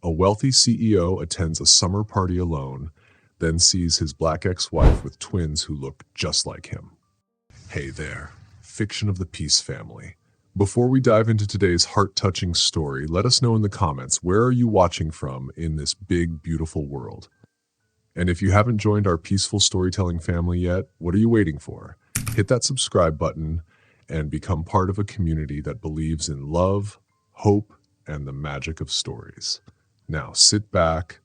A wealthy CEO attends a summer party alone, then sees his black ex-wife with twins who look just like him. Hey there, fiction of the Peace family. Before we dive into today's heart-touching story, let us know in the comments, where are you watching from in this big, beautiful world? And if you haven't joined our peaceful storytelling family yet, what are you waiting for? Hit that subscribe button and become part of a community that believes in love, hope, and the magic of stories. Now sit back,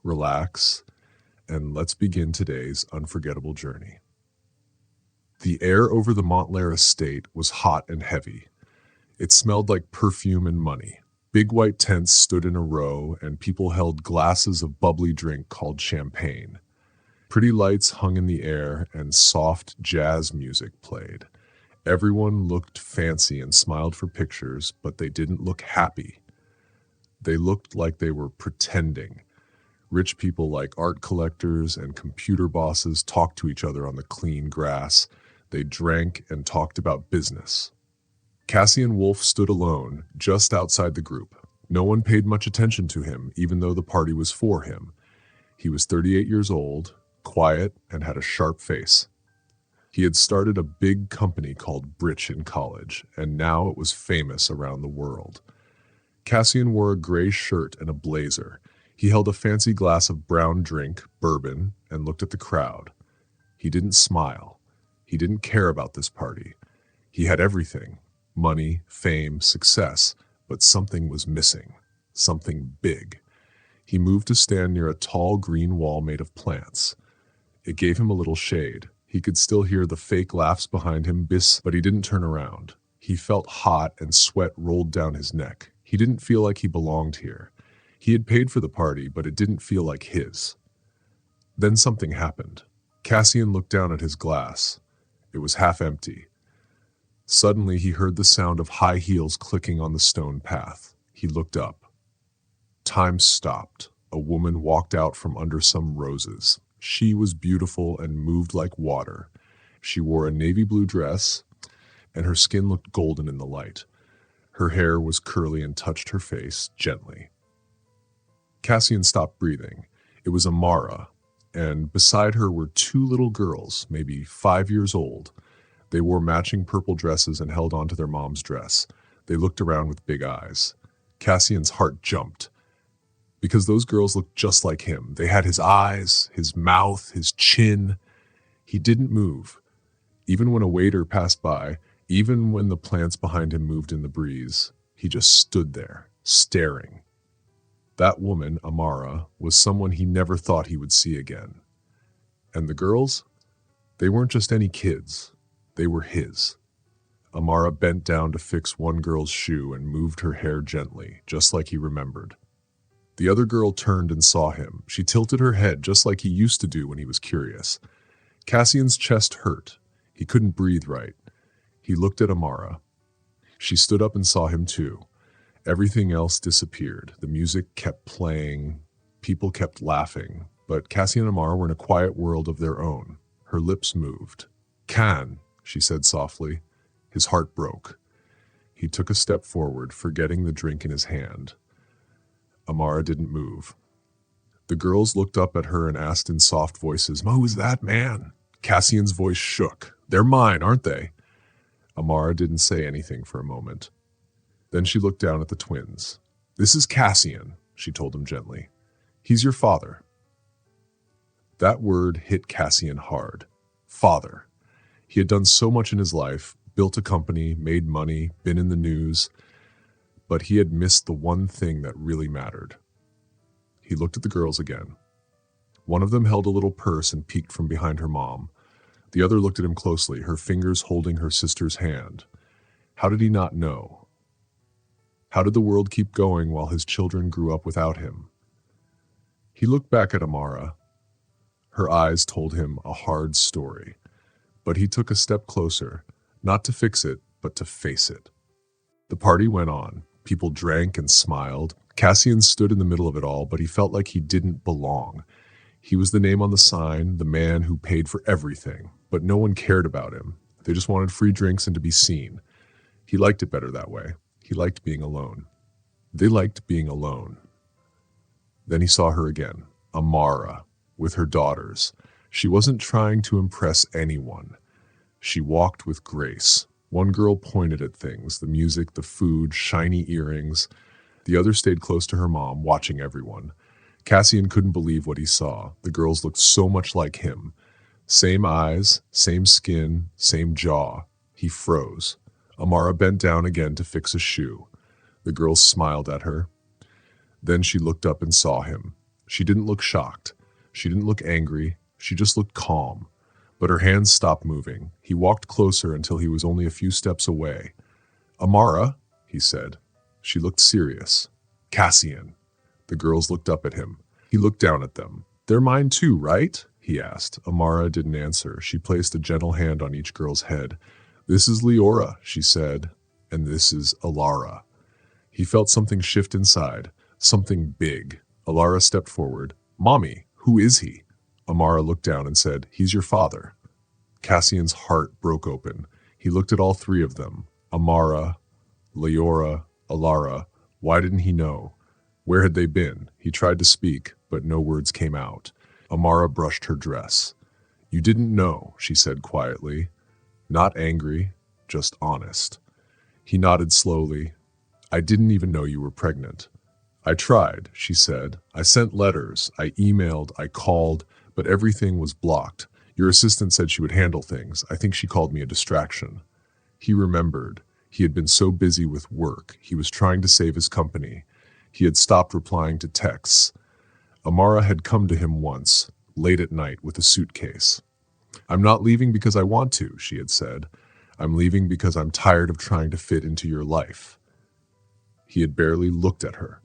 relax, and let's begin today's unforgettable journey. The air over the Montclair estate was hot and heavy. It smelled like perfume and money. Big white tents stood in a row, and people held glasses of bubbly drink called champagne. Pretty lights hung in the air, and soft jazz music played. Everyone looked fancy and smiled for pictures, but they didn't look happy. They looked like they were pretending. Rich people like art collectors and computer bosses talked to each other on the clean grass. They drank and talked about business. Cassian Wolf stood alone, just outside the group. No one paid much attention to him, even though the party was for him. He was 38 years old, quiet, and had a sharp face. He had started a big company called Britch in college, and now it was famous around the world. Cassian wore a gray shirt and a blazer. He held a fancy glass of brown drink, bourbon, and looked at the crowd. He didn't smile. He didn't care about this party. He had everything: money, fame, success, but something was missing. Something big. He moved to stand near a tall green wall made of plants. It gave him a little shade. He could still hear the fake laughs behind him, but he didn't turn around. He felt hot and sweat rolled down his neck. He didn't feel like he belonged here. He had paid for the party, but it didn't feel like his. Then something happened. Cassian looked down at his glass. It was half empty. Suddenly he heard the sound of high heels clicking on the stone path. He looked up. Time stopped. A woman walked out from under some roses. She was beautiful and moved like water. She wore a navy blue dress, and her skin looked golden in the light. Her hair was curly and touched her face gently. Cassian stopped breathing. It was Amara, and beside her were two little girls, maybe 5 years old. They wore matching purple dresses and held onto their mom's dress. They looked around with big eyes. Cassian's heart jumped, because those girls looked just like him. They had his eyes, his mouth, his chin. He didn't move. Even when a waiter passed by, even when the plants behind him moved in the breeze, he just stood there, staring. That woman, Amara, was someone he never thought he would see again. And the girls? They weren't just any kids. They were his. Amara bent down to fix one girl's shoe and moved her hair gently, just like he remembered. The other girl turned and saw him. She tilted her head just like he used to do when he was curious. Cassian's chest hurt. He couldn't breathe right. He looked at Amara. She stood up and saw him too. Everything else disappeared. The music kept playing. People kept laughing. But Cassian and Amara were in a quiet world of their own. Her lips moved. "Can," she said softly. His heart broke. He took a step forward, forgetting the drink in his hand. Amara didn't move. The girls looked up at her and asked in soft voices, "Who is that man?" Cassian's voice shook. "They're mine, aren't they?" Amara didn't say anything for a moment. Then she looked down at the twins. "This is Cassian," she told him gently. "He's your father." That word hit Cassian hard. Father. He had done so much in his life, built a company, made money, been in the news, but he had missed the one thing that really mattered. He looked at the girls again. One of them held a little purse and peeked from behind her mom. The other looked at him closely, her fingers holding her sister's hand. How did he not know? How did the world keep going while his children grew up without him? He looked back at Amara. Her eyes told him a hard story, but he took a step closer, not to fix it, but to face it. The party went on. People drank and smiled. Cassian stood in the middle of it all, but he felt like he didn't belong. He was the name on the sign, the man who paid for everything, but no one cared about him. They just wanted free drinks and to be seen. He liked it better that way. He liked being alone. They liked being alone. Then he saw her again, Amara, with her daughters. She wasn't trying to impress anyone. She walked with grace. One girl pointed at things, the music, the food, shiny earrings. The other stayed close to her mom, watching everyone. Cassian couldn't believe what he saw. The girls looked so much like him. Same eyes, same skin, same jaw. He froze. Amara bent down again to fix a shoe. The girls smiled at her. Then she looked up and saw him. She didn't look shocked. She didn't look angry. She just looked calm. But her hands stopped moving. He walked closer until he was only a few steps away. Amara, he said. She looked serious. Cassian. The girls looked up at him. He looked down at them. They're mine too, right? He asked. Amara didn't answer. She placed a gentle hand on each girl's head. This is Leora, she said, and this is Alara. He felt something shift inside, something big. Alara stepped forward. Mommy, who is he? Amara looked down and said, he's your father. Cassian's heart broke open. He looked at all three of them. Amara, Leora, Alara. Why didn't he know? Where had they been? He tried to speak, but no words came out. Amara brushed her dress. You didn't know, she said quietly. Not angry, just honest. He nodded slowly. I didn't even know you were pregnant. I tried, she said. I sent letters, I emailed, I called, but everything was blocked. Your assistant said she would handle things. I think she called me a distraction. He remembered. He had been so busy with work. He was trying to save his company. He had stopped replying to texts. Amara had come to him once, late at night, with a suitcase. I'm not leaving because I want to, she had said. I'm leaving because I'm tired of trying to fit into your life. He had barely looked at her.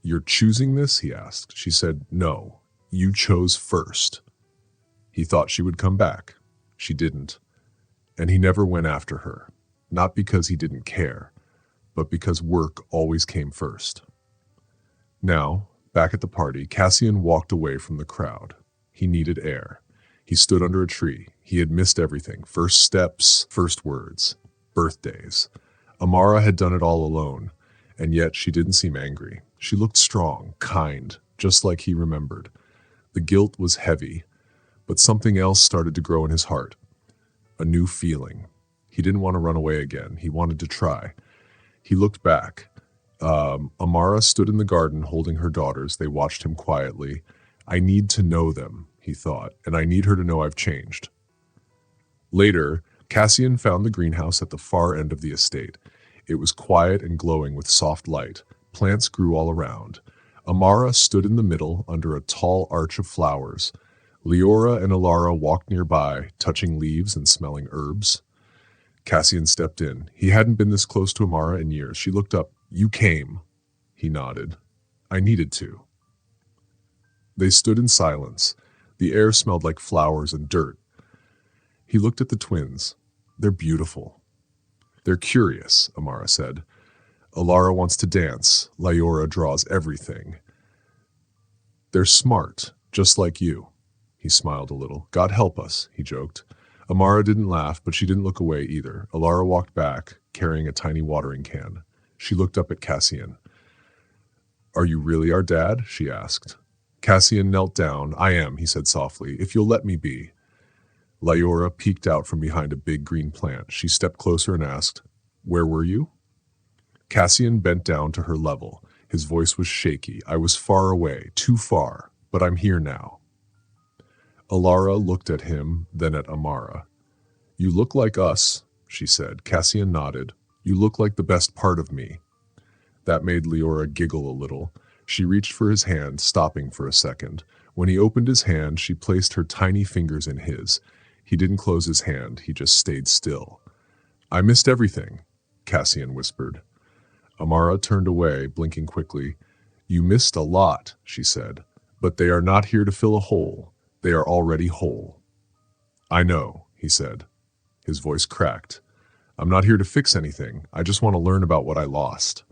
You're choosing this? He asked. She said, no, you chose first. He thought she would come back. She didn't. And he never went after her. Not because he didn't care, but because work always came first. Now, back at the party, Cassian walked away from the crowd. He needed air. He stood under a tree. He had missed everything. First steps, first words, birthdays. Amara had done it all alone, and yet she didn't seem angry. She looked strong, kind, just like he remembered. The guilt was heavy, but something else started to grow in his heart. A new feeling. He didn't want to run away again. He wanted to try. He looked back. Amara stood in the garden holding her daughters. They watched him quietly. I need to know them, he thought, and I need her to know I've changed. Later, Cassian found the greenhouse at the far end of the estate. It was quiet and glowing with soft light. Plants grew all around. Amara stood in the middle under a tall arch of flowers. Leora and Alara walked nearby, touching leaves and smelling herbs. Cassian stepped in. He hadn't been this close to Amara in years. She looked up. You came. He nodded. I needed to. They stood in silence. The air smelled like flowers and dirt. He looked at the twins. They're beautiful. They're curious, Amara said. Alara wants to dance. Leora draws everything. They're smart, just like you. He smiled a little. God help us, he joked. Amara didn't laugh, but she didn't look away either. Alara walked back, carrying a tiny watering can. She looked up at Cassian. Are you really our dad? She asked. Cassian knelt down. I am, he said softly, if you'll let me be. Leora peeked out from behind a big green plant. She stepped closer and asked, where were you? Cassian bent down to her level. His voice was shaky. I was far away, too far, but I'm here now. Alara looked at him, then at Amara. You look like us, she said. Cassian nodded. You look like the best part of me. That made Leora giggle a little. She reached for his hand, stopping for a second. When he opened his hand, she placed her tiny fingers in his. He didn't close his hand, he just stayed still. I missed everything, Cassian whispered. Amara turned away, blinking quickly. You missed a lot, she said, but they are not here to fill a hole. They are already whole. I know, he said. His voice cracked. I'm not here to fix anything. I just want to learn about what I lost.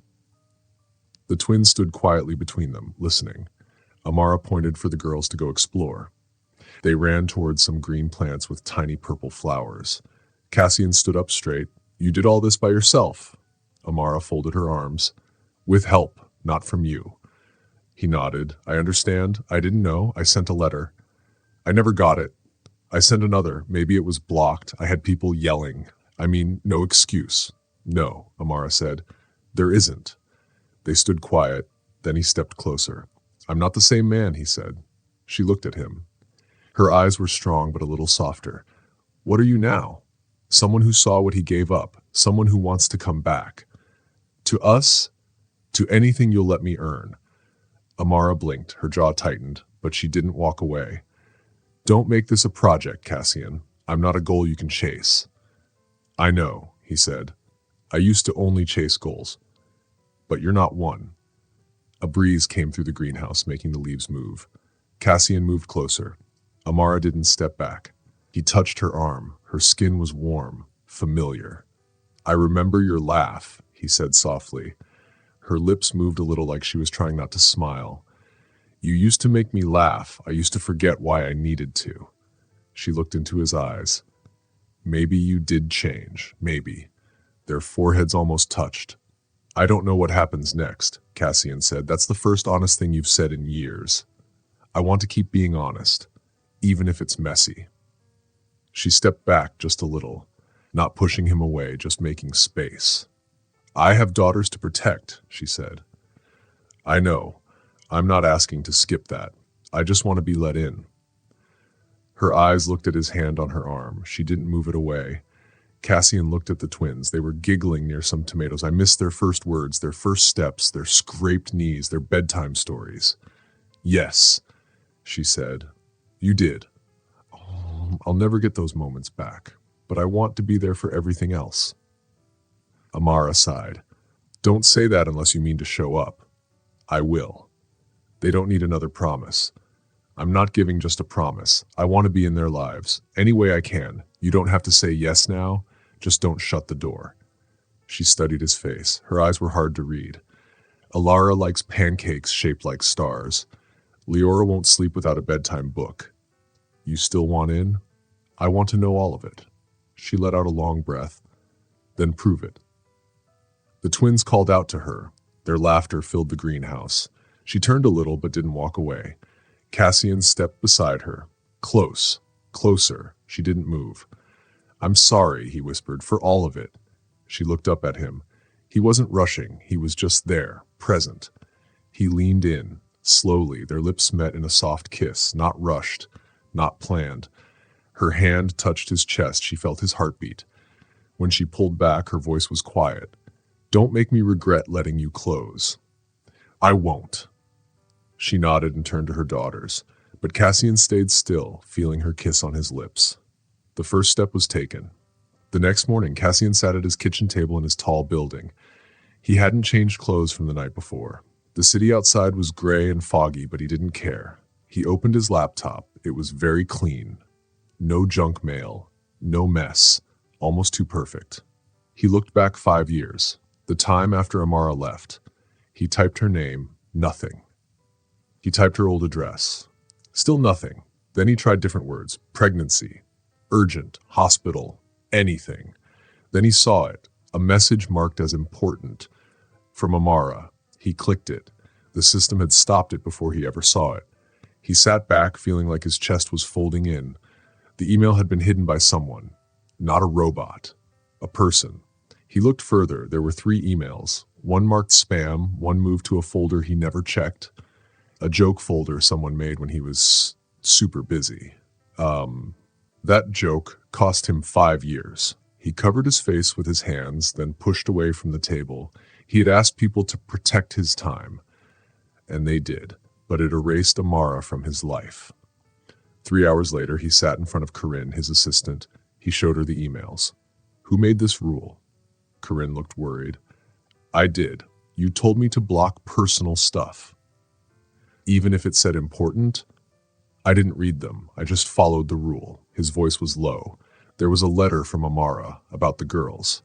The twins stood quietly between them, listening. Amara pointed for the girls to go explore. They ran towards some green plants with tiny purple flowers. Cassian stood up straight. You did all this by yourself. Amara folded her arms. With help, not from you. He nodded. I understand. I didn't know. I sent a letter. I never got it. I sent another. Maybe it was blocked. I had people yelling. I mean, no excuse. No, Amara said. There isn't. They stood quiet. Then he stepped closer. I'm not the same man, he said. She looked at him. Her eyes were strong but a little softer. What are you now? Someone who saw what he gave up. Someone who wants to come back. To us? To anything you'll let me earn. Amara blinked. Her jaw tightened, but she didn't walk away. Don't make this a project, Cassian. I'm not a goal you can chase. I know, he said. I used to only chase goals. But you're not one. A breeze came through the greenhouse, making the leaves move. Cassian moved closer. Amara didn't step back. He touched her arm. Her skin was warm, familiar. I remember your laugh, he said softly. Her lips moved a little like she was trying not to smile. You used to make me laugh. I used to forget why I needed to. She looked into his eyes. Maybe you did change. Maybe. Their foreheads almost touched. I don't know what happens next, Cassian said. That's the first honest thing you've said in years. I want to keep being honest, even if it's messy. She stepped back just a little, not pushing him away, just making space. I have daughters to protect, she said. I know. I'm not asking to skip that. I just want to be let in. Her eyes looked at his hand on her arm. She didn't move it away. Cassian looked at the twins. They were giggling near some tomatoes. I missed their first words, their first steps, their scraped knees, their bedtime stories. Yes, she said. You did. Oh, I'll never get those moments back, but I want to be there for everything else. Amara sighed. Don't say that unless you mean to show up. I will. They don't need another promise. I'm not giving just a promise. I want to be in their lives, any way I can. You don't have to say yes now, just don't shut the door. She studied his face. Her eyes were hard to read. Alara likes pancakes shaped like stars. Leora won't sleep without a bedtime book. You still want in? I want to know all of it. She let out a long breath. Then prove it. The twins called out to her. Their laughter filled the greenhouse. She turned a little but didn't walk away. Cassian stepped beside her. Close. Closer. She didn't move. I'm sorry, he whispered, for all of it. She looked up at him. He wasn't rushing. He was just there, present. He leaned in. Slowly, their lips met in a soft kiss, not rushed, not planned. Her hand touched his chest. She felt his heartbeat. When she pulled back, her voice was quiet. Don't make me regret letting you close. I won't. She nodded and turned to her daughters, but Cassian stayed still, feeling her kiss on his lips. The first step was taken. The next morning, Cassian sat at his kitchen table in his tall building. He hadn't changed clothes from the night before. The city outside was gray and foggy, but he didn't care. He opened his laptop. It was very clean. No junk mail. No mess. Almost too perfect. He looked back 5 years, the time after Amara left. He typed her name. Nothing. He typed her old address. Still nothing. Then he tried different words. Pregnancy. Urgent. Hospital. Anything. Then he saw it. A message marked as important. From Amara. He clicked it. The system had stopped it before he ever saw it. He sat back, feeling like his chest was folding in. The email had been hidden by someone. Not a robot. A person. He looked further. There were 3 emails. One marked spam. One moved to a folder he never checked. A joke folder someone made when he was super busy. That joke cost him 5 years. He covered his face with his hands, then pushed away from the table. He had asked people to protect his time, and they did, but it erased Amara from his life. 3 hours later, he sat in front of Corinne, his assistant. He showed her the emails. Who made this rule? Corinne looked worried. I did. You told me to block personal stuff. Even if it said important? I didn't read them. I just followed the rule. His voice was low. There was a letter from Amara about the girls.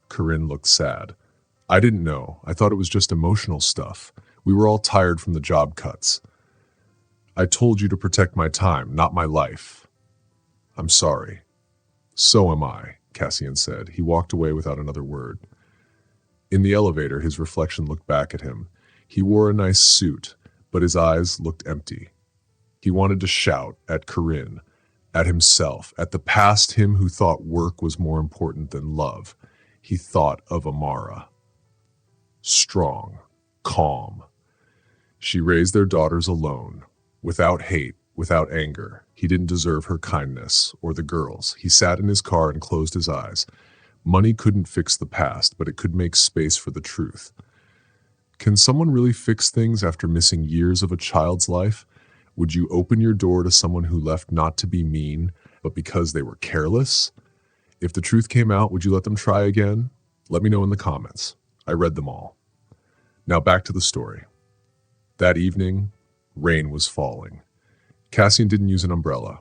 Corinne looked sad. I didn't know. I thought it was just emotional stuff. We were all tired from the job cuts. I told you to protect my time, not my life. I'm sorry. So am I, Cassian said. He walked away without another word. In the elevator, his reflection looked back at him. He wore a nice suit, but his eyes looked empty. He wanted to shout at Corinne, at himself, at the past him who thought work was more important than love. He thought of Amara. Strong, calm. She raised their daughters alone, without hate, without anger. He didn't deserve her kindness, or the girls. He sat in his car and closed his eyes. Money couldn't fix the past, but it could make space for the truth. Can someone really fix things after missing years of a child's life? Would you open your door to someone who left not to be mean, but because they were careless? If the truth came out, would you let them try again? Let me know in the comments. I read them all. Now back to the story. That evening, rain was falling. Cassian didn't use an umbrella.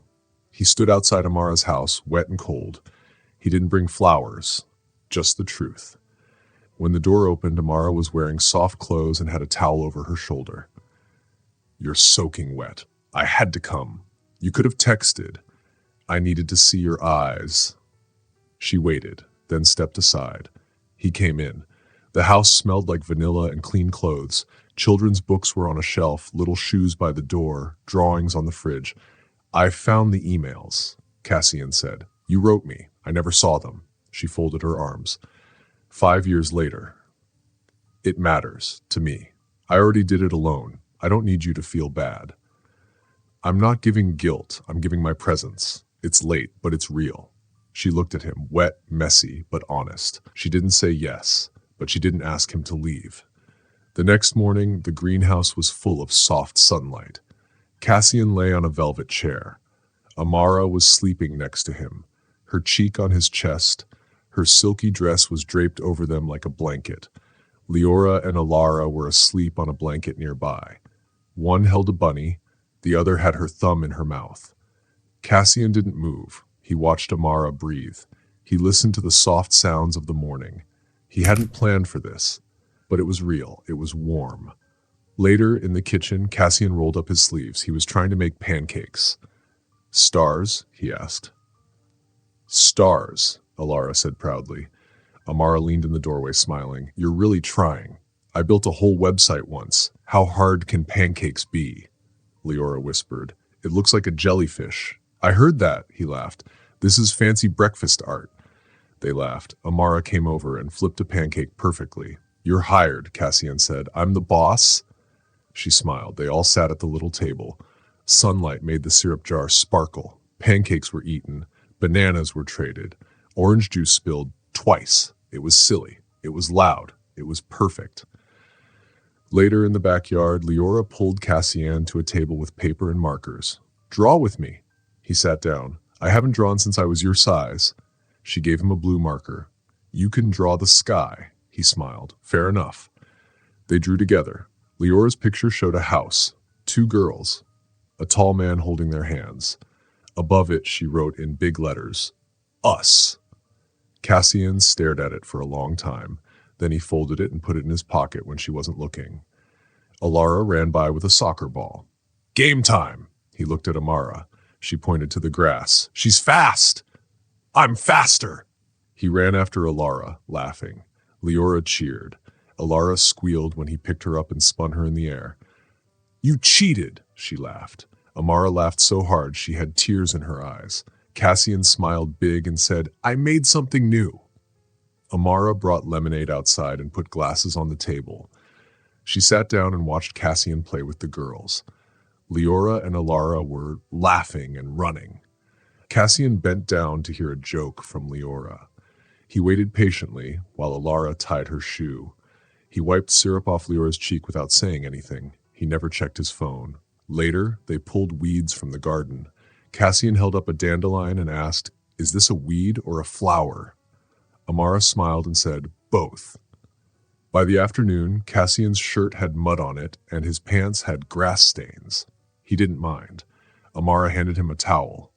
He stood outside Amara's house, wet and cold. He didn't bring flowers, just the truth. When the door opened, Amara was wearing soft clothes and had a towel over her shoulder. "You're soaking wet. I had to come. You could have texted. I needed to see your eyes." She waited, then stepped aside. He came in. The house smelled like vanilla and clean clothes. Children's books were on a shelf, little shoes by the door, drawings on the fridge. "I found the emails," Cassian said. "You wrote me. I never saw them." She folded her arms. 5 years later. "It matters to me. I already did it alone. I don't need you to feel bad." "I'm not giving guilt. I'm giving my presence. It's late, but it's real." She looked at him, wet, messy, but honest. She didn't say yes, but she didn't ask him to leave. The next morning, the greenhouse was full of soft sunlight. Cassian lay on a velvet chair. Amara was sleeping next to him, her cheek on his chest. Her silky dress was draped over them like a blanket. Leora and Alara were asleep on a blanket nearby. One held a bunny, the other had her thumb in her mouth. Cassian didn't move. He watched Amara breathe. He listened to the soft sounds of the morning. He hadn't planned for this, but it was real. It was warm. Later, in the kitchen, Cassian rolled up his sleeves. He was trying to make pancakes. "Stars?" he asked. "Stars," Alara said proudly. Amara leaned in the doorway, smiling. "You're really trying. I built a whole website once. How hard can pancakes be?" Leora whispered. "It looks like a jellyfish." "I heard that," he laughed. "This is fancy breakfast art." They laughed. Amara came over and flipped a pancake perfectly. "You're hired," Cassian said. "I'm the boss." She smiled. They all sat at the little table. Sunlight made the syrup jar sparkle. Pancakes were eaten. Bananas were traded. Orange juice spilled twice. It was silly. It was loud. It was perfect. Later in the backyard, Leora pulled Cassian to a table with paper and markers. "Draw with me." He sat down. "I haven't drawn since I was your size." She gave him a blue marker. "You can draw the sky." He smiled. "Fair enough." They drew together. Leora's picture showed a house, 2 girls, a tall man holding their hands. Above it, she wrote in big letters, "Us." Cassian stared at it for a long time. Then he folded it and put it in his pocket when she wasn't looking. Alara ran by with a soccer ball. "Game time!" He looked at Amara. She pointed to the grass. "She's fast!" "I'm faster!" He ran after Alara, laughing. Leora cheered. Alara squealed when he picked her up and spun her in the air. "You cheated!" she laughed. Amara laughed so hard she had tears in her eyes. Cassian smiled big and said, "I made something new." Amara brought lemonade outside and put glasses on the table. She sat down and watched Cassian play with the girls. Leora and Alara were laughing and running. Cassian bent down to hear a joke from Leora. He waited patiently while Alara tied her shoe. He wiped syrup off Leora's cheek without saying anything. He never checked his phone. Later, they pulled weeds from the garden. Cassian held up a dandelion and asked, "Is this a weed or a flower?" Amara smiled and said, "Both." By the afternoon, Cassian's shirt had mud on it and his pants had grass stains. He didn't mind. Amara handed him a towel.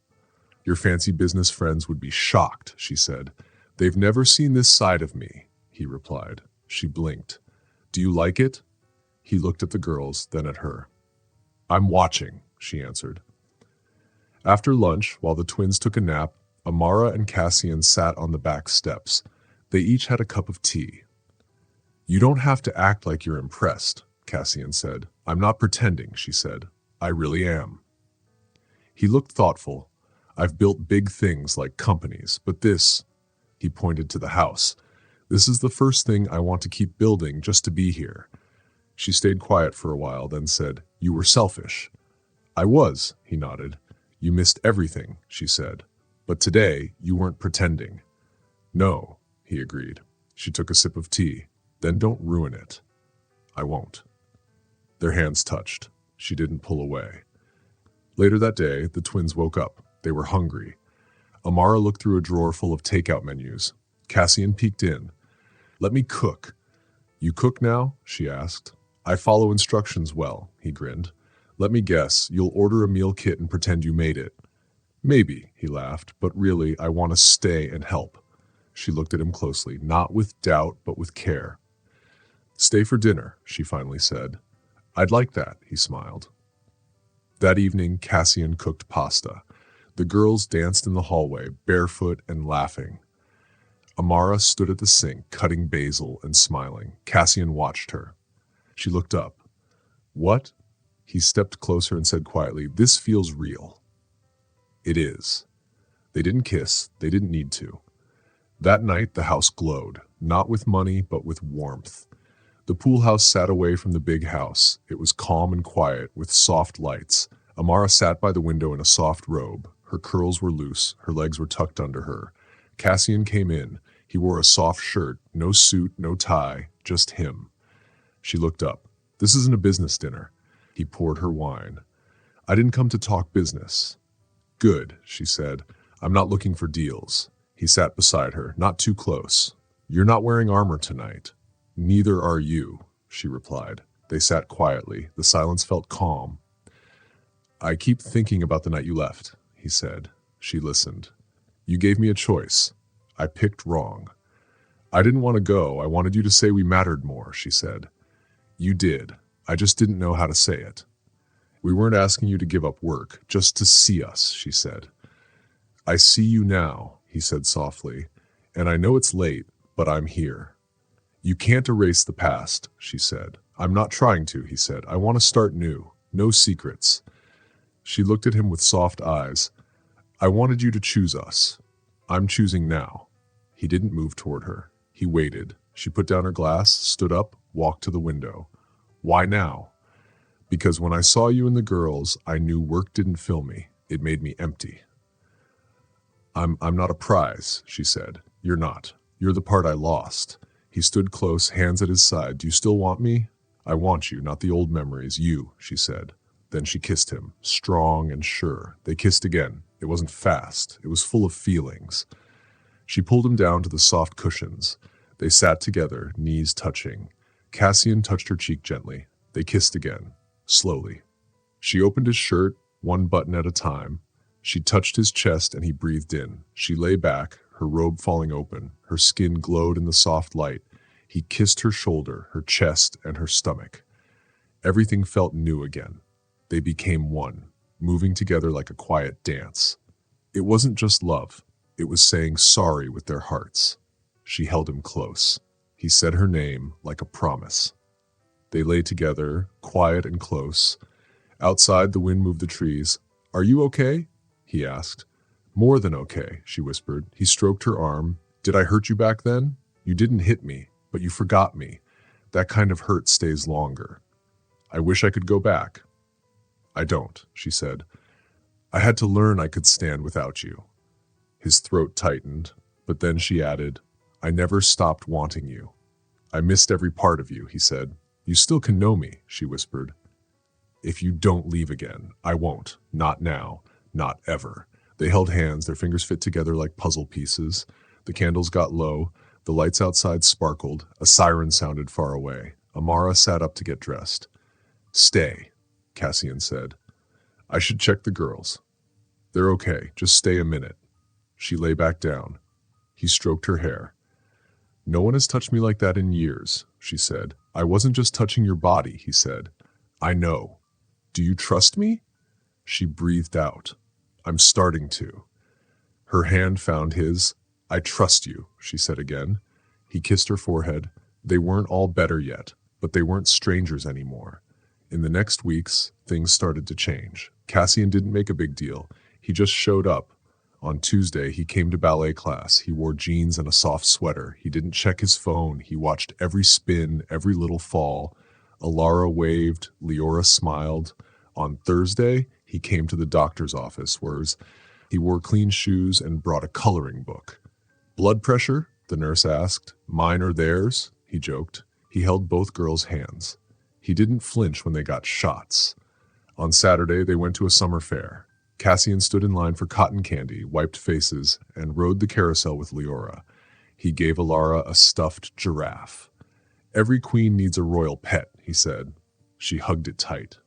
"Your fancy business friends would be shocked," she said. "They've never seen this side of me," he replied. She blinked. "Do you like it?" He looked at the girls, then at her. "I'm watching," she answered. After lunch, while the twins took a nap, Amara and Cassian sat on the back steps. They each had a cup of tea. "You don't have to act like you're impressed. Cassian said. I'm not pretending, she said. I really am. He looked thoughtful. I've built big things like companies, but this, he pointed to the house, this is the first thing I want to keep building just to be here. She stayed quiet for a while, then said, You were selfish. I was, he nodded. You missed everything, she said. But today, you weren't pretending. No, he agreed. She took a sip of tea. Then don't ruin it. I won't. Their hands touched. She didn't pull away. Later that day, the twins woke up. They were hungry. Amara looked through a drawer full of takeout menus. Cassian peeked in. Let me cook. You cook now? She asked. I follow instructions well, he grinned. Let me guess, you'll order a meal kit and pretend you made it. Maybe, he laughed, but really, I want to stay and help. She looked at him closely, not with doubt, but with care. Stay for dinner, she finally said. I'd like that, he smiled. That evening, Cassian cooked pasta. The girls danced in the hallway, barefoot and laughing. Amara stood at the sink, cutting basil and smiling. Cassian watched her. She looked up. What? He stepped closer and said quietly, This feels real. It is. They didn't kiss. They didn't need to. That night, the house glowed, not with money, but with warmth. The pool house sat away from the big house. It was calm and quiet, with soft lights. Amara sat by the window in a soft robe. Her curls were loose. Her legs were tucked under her. Cassian came in. He wore a soft shirt, no suit, no tie, just him. She looked up. This isn't a business dinner. He poured her wine. I didn't come to talk business. Good, she said. I'm not looking for deals. He sat beside her, not too close. You're not wearing armor tonight. Neither are you, she replied. They sat quietly. The silence felt calm. I keep thinking about the night you left, he said. She listened. You gave me a choice. I picked wrong. I didn't want to go. I wanted you to say we mattered more, she said. You did. I just didn't know how to say it. We weren't asking you to give up work, just to see us, she said. I see you now, he said softly, and I know it's late, but I'm here. You can't erase the past, she said. I'm not trying to, he said. I want to start new. No secrets. She looked at him with soft eyes. I wanted you to choose us. I'm choosing now. He didn't move toward her. He waited. She put down her glass, stood up, walked to the window. Why now? Because when I saw you and the girls, I knew work didn't fill me. It made me empty. I'm not a prize, she said. You're not. You're the part I lost. He stood close, hands at his side. Do you still want me? I want you, not the old memories. You, she said. Then she kissed him, strong and sure. They kissed again. It wasn't fast. It was full of feelings. She pulled him down to the soft cushions. They sat together, knees touching. Cassian touched her cheek gently. They kissed again, slowly. She opened his shirt, one button at a time. She touched his chest and he breathed in. She lay back, her robe falling open. Her skin glowed in the soft light. He kissed her shoulder, her chest, and her stomach. Everything felt new again. They became one, moving together like a quiet dance. It wasn't just love. It was saying sorry with their hearts. She held him close. He said her name like a promise. They lay together, quiet and close. Outside, the wind moved the trees. Are you okay? He asked. More than okay, she whispered. He stroked her arm. Did I hurt you back then? You didn't hit me, but you forgot me. That kind of hurt stays longer. I wish I could go back. I don't, she said. I had to learn I could stand without you. His throat tightened, but then she added, I never stopped wanting you. I missed every part of you, he said. You still can know me, she whispered. If you don't leave again, I won't. Not now. Not ever. They held hands, their fingers fit together like puzzle pieces. The candles got low. The lights outside sparkled. A siren sounded far away. Amara sat up to get dressed. Stay, Cassian said. I should check the girls. They're okay. Just stay a minute. She lay back down. He stroked her hair. No one has touched me like that in years, she said. I wasn't just touching your body, he said. I know. Do you trust me? She breathed out. I'm starting to. Her hand found his. I trust you, she said again. He kissed her forehead. They weren't all better yet. but they weren't strangers anymore. In the next weeks, things started to change. Cassian didn't make a big deal. He just showed up. On Tuesday, he came to ballet class. He wore jeans and a soft sweater. He didn't check his phone. He watched every spin, every little fall. Alara waved. Leora smiled. On Thursday, he came to the doctor's office, where he wore clean shoes and brought a coloring book. Blood pressure? The nurse asked. Mine or theirs? He joked. He held both girls' hands. He didn't flinch when they got shots. On Saturday, they went to a summer fair. Cassian stood in line for cotton candy, wiped faces, and rode the carousel with Leora. He gave Alara a stuffed giraffe. Every queen needs a royal pet, he said. She hugged it tight.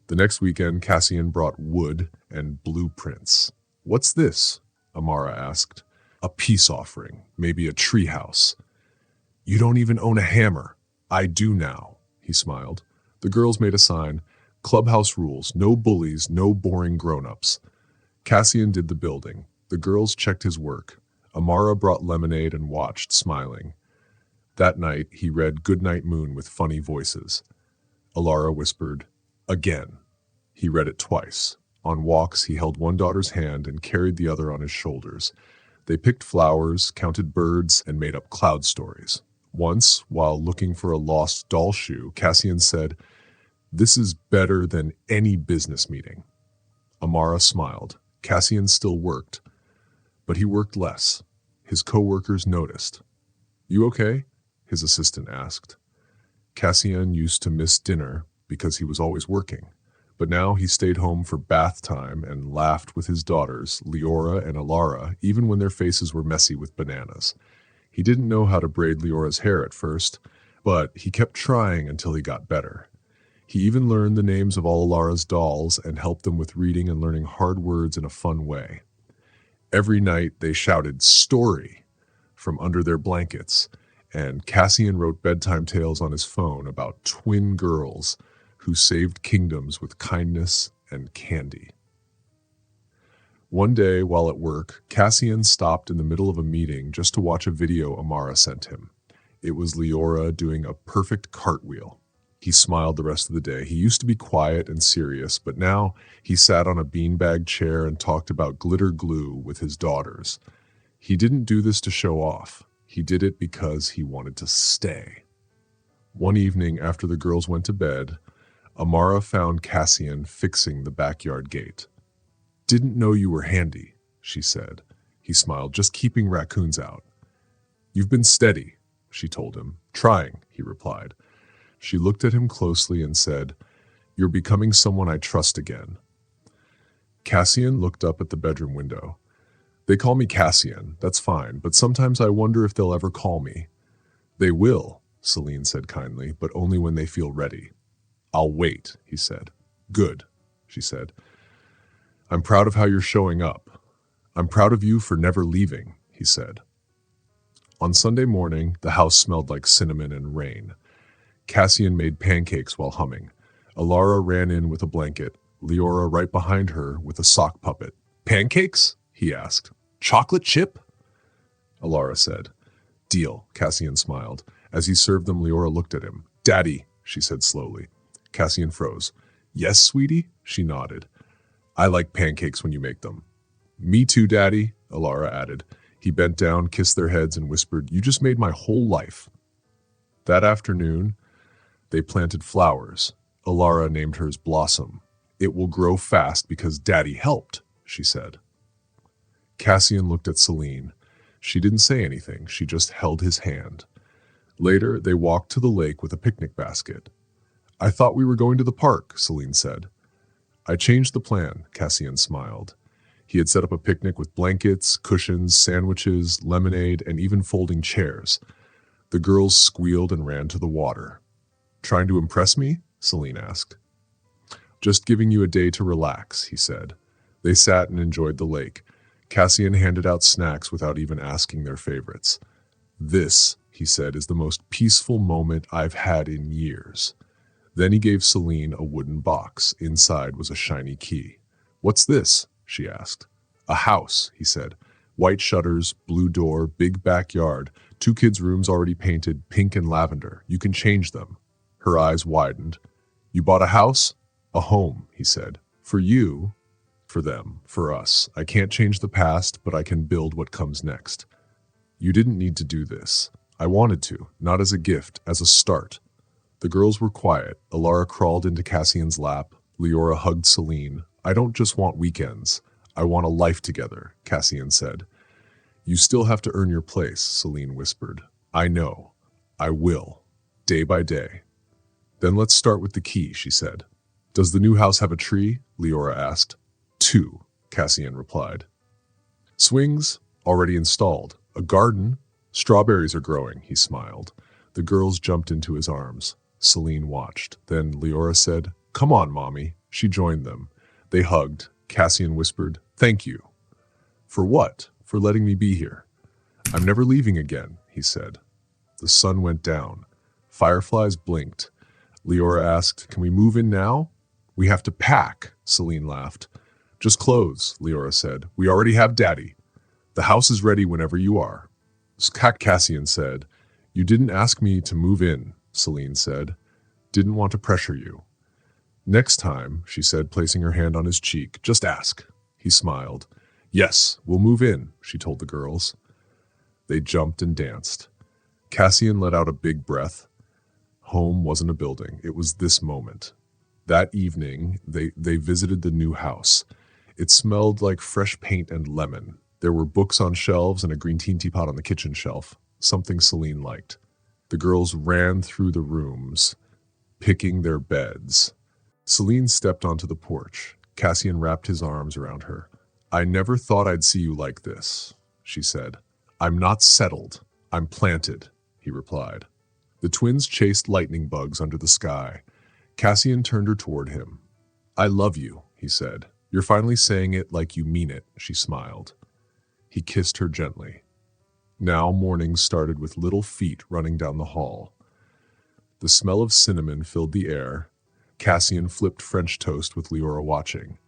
The next weekend, Cassian brought wood and blueprints. What's this? Amara asked. A peace offering, maybe a treehouse. You don't even own a hammer. I do now, he smiled. The girls made a sign. Clubhouse rules, no bullies, no boring grown-ups. Cassian did the building. The girls checked his work. Amara brought lemonade and watched, smiling. That night, he read Goodnight Moon with funny voices. Alara whispered, again. He read it twice. On walks, he held one daughter's hand and carried the other on his shoulders. They picked flowers, counted birds, and made up cloud stories. Once, while looking for a lost doll shoe, Cassian said, this is better than any business meeting. Amara smiled. Cassian still worked, but he worked less. His co-workers noticed. You okay? His assistant asked. Cassian used to miss dinner because he was always working, but now he stayed home for bath time and laughed with his daughters, Leora and Alara, even when their faces were messy with bananas. He didn't know how to braid Leora's hair at first, but he kept trying until he got better. He even learned the names of all Alara's dolls and helped them with reading and learning hard words in a fun way. Every night they shouted, "Story!" from under their blankets, and Cassian wrote bedtime tales on his phone about twin girls who saved kingdoms with kindness and candy. One day, while at work, Cassian stopped in the middle of a meeting just to watch a video Amara sent him. It was Leora doing a perfect cartwheel. He smiled the rest of the day. He used to be quiet and serious, but now he sat on a beanbag chair and talked about glitter glue with his daughters. He didn't do this to show off. He did it because he wanted to stay. One evening after the girls went to bed, Amara found Cassian fixing the backyard gate. Didn't know you were handy, she said. He smiled, just keeping raccoons out. You've been steady, she told him. Trying, he replied. She looked at him closely and said, you're becoming someone I trust again. Cassian looked up at the bedroom window. They call me Cassian, that's fine, but sometimes I wonder if they'll ever call me. They will, Celine said kindly, but only when they feel ready. I'll wait, he said. Good, she said. I'm proud of how you're showing up. I'm proud of you for never leaving, he said. On Sunday morning, the house smelled like cinnamon and rain. Cassian made pancakes while humming. Alara ran in with a blanket, Leora right behind her with a sock puppet. Pancakes? He asked. Chocolate chip? Alara said. Deal, Cassian smiled. As he served them, Leora looked at him. Daddy, she said slowly. Cassian froze. Yes, sweetie? She nodded. I like pancakes when you make them. Me too, Daddy, Alara added. He bent down, kissed their heads, and whispered, you just made my whole life. That afternoon, they planted flowers. Alara named hers Blossom. It will grow fast because Daddy helped, she said. Cassian looked at Celine. She didn't say anything. She just held his hand. Later, they walked to the lake with a picnic basket. I thought we were going to the park, Celine said. I changed the plan, Cassian smiled. He had set up a picnic with blankets, cushions, sandwiches, lemonade, and even folding chairs. The girls squealed and ran to the water. Trying to impress me? Celine asked. Just giving you a day to relax, he said. They sat and enjoyed the lake. Cassian handed out snacks without even asking their favorites. This, he said, is the most peaceful moment I've had in years. Then he gave Celine a wooden box. Inside was a shiny key. What's this? She asked. A house, he said. White shutters, blue door, big backyard, 2 kids' rooms already painted pink and lavender. You can change them. Her eyes widened. You bought a house? A home, he said. For you, for them, for us. I can't change the past, but I can build what comes next. You didn't need to do this. I wanted to, not as a gift, as a start. The girls were quiet. Alara crawled into Cassian's lap. Leora hugged Celine. I don't just want weekends. I want a life together, Cassian said. You still have to earn your place, Celine whispered. I know. I will. Day by day. Then let's start with the key, she said. Does the new house have a tree? Leora asked. 2, Cassian replied. Swings? Already installed. A garden? Strawberries are growing, he smiled. The girls jumped into his arms. Celine watched. Then Leora said, Come on, Mommy. She joined them. They hugged. Cassian whispered, Thank you. For what? For letting me be here. I'm never leaving again, he said. The sun went down. Fireflies blinked. Leora asked, Can we move in now? We have to pack, Celine laughed. Just clothes, Leora said. We already have Daddy. The house is ready whenever you are. Cassian said. You didn't ask me to move in, Celine said. Didn't want to pressure you. Next time, she said, placing her hand on his cheek, just ask. He smiled. Yes, we'll move in, she told the girls. They jumped and danced. Cassian let out a big breath. Home wasn't a building, it was this moment. That evening, they visited the new house. It smelled like fresh paint and lemon. There were books on shelves and a green tea teapot on the kitchen shelf, something Celine liked. The girls ran through the rooms, picking their beds. Celine stepped onto the porch. Cassian wrapped his arms around her. I never thought I'd see you like this, she said. I'm not settled. I'm planted, he replied. The twins chased lightning bugs under the sky. Cassian turned her toward him. I love you, he said. You're finally saying it like you mean it, she smiled. He kissed her gently. Now mornings started with little feet running down the hall. The smell of cinnamon filled the air. Cassian flipped French toast with Leora watching.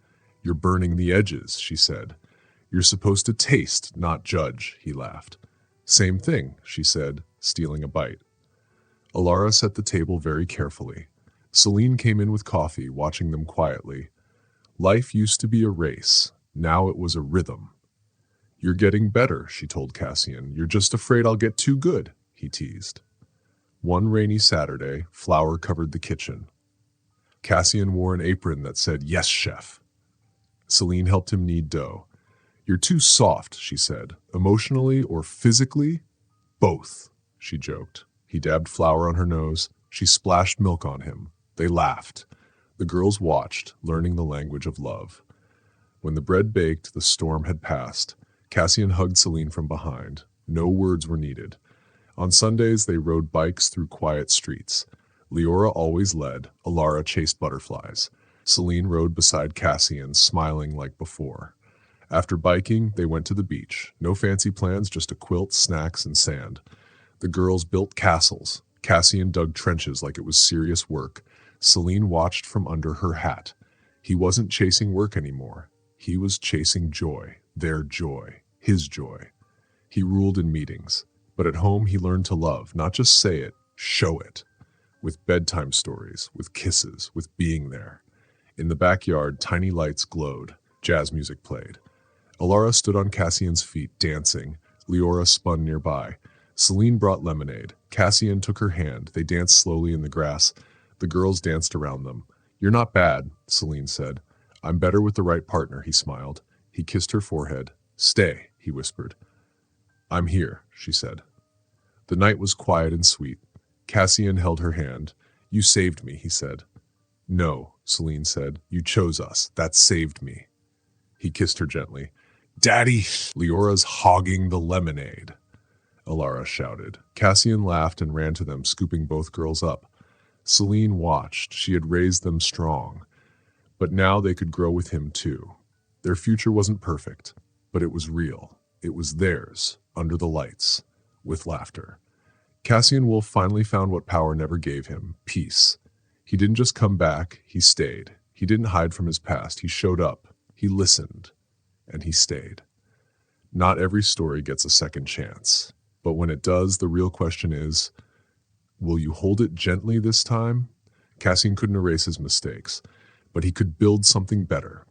You're burning the edges, she said. You're supposed to taste, not judge, he laughed. Same thing, she said, stealing a bite. Alara set the table very carefully. Celine came in with coffee, watching them quietly. Life used to be a race. Now it was a rhythm. You're getting better, she told Cassian. You're just afraid I'll get too good, he teased. One rainy Saturday, flour covered the kitchen. Cassian wore an apron that said, Yes, chef. Celine helped him knead dough. You're too soft, she said. Emotionally or physically? Both, she joked. He dabbed flour on her nose. She splashed milk on him. They laughed. The girls watched, learning the language of love. When the bread baked, the storm had passed. Cassian hugged Celine from behind. No words were needed. On Sundays, they rode bikes through quiet streets. Leora always led. Alara chased butterflies. Celine rode beside Cassian, smiling like before. After biking, they went to the beach. No fancy plans, just a quilt, snacks, and sand. The girls built castles. Cassian dug trenches like it was serious work. Celine watched from under her hat. He wasn't chasing work anymore. He was chasing joy, their joy, his joy. He ruled in meetings. But at home he learned to love, not just say it, show it. With bedtime stories, with kisses, with being there. In the backyard, tiny lights glowed. Jazz music played. Alara stood on Cassian's feet, dancing. Leora spun nearby. Celine brought lemonade. Cassian took her hand. They danced slowly in the grass. The girls danced around them. You're not bad, Celine said. I'm better with the right partner, he smiled. He kissed her forehead. Stay, he whispered. I'm here, she said. The night was quiet and sweet. Cassian held her hand. You saved me, he said. No, Celine said. You chose us. That saved me. He kissed her gently. Daddy! Leora's hogging the lemonade, Alara shouted. Cassian laughed and ran to them, scooping both girls up. Celine watched. She had raised them strong. But now they could grow with him too. Their future wasn't perfect, but it was real. It was theirs, under the lights, with laughter. Cassian Wolf finally found what power never gave him, peace. He didn't just come back, he stayed. He didn't hide from his past, he showed up, he listened, and he stayed. Not every story gets a second chance, but when it does, the real question is, will you hold it gently this time? Cassian couldn't erase his mistakes, but he could build something better.